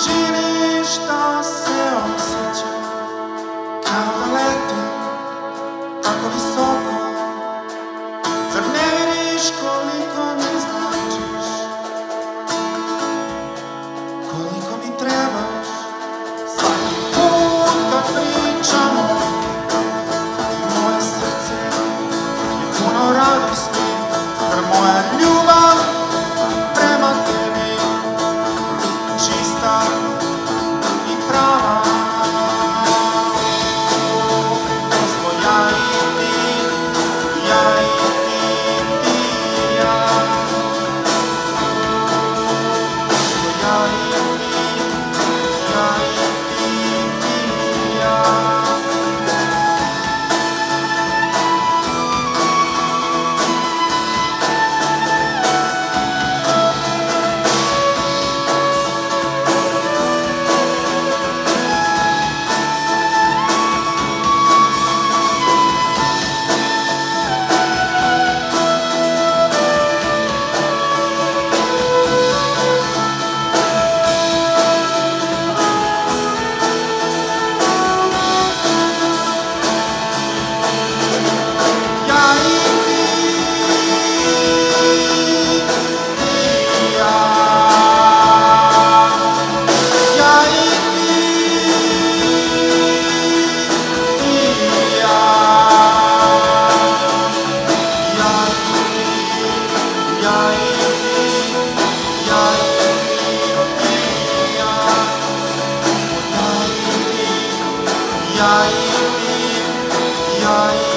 Činiš da se osjećam kao da letim tako visoko. Zar ne vidiš koliko mi značiš, koliko mi trebaš? Svaki put kad pričamo, moje srce je puno radosti, jer moja ljubav prema tebi čista i prava. To smo ja i ti, ja i ti, ti i ja. To smo ja i ti, ja i ti, ti i ja. Ja i ti, ja i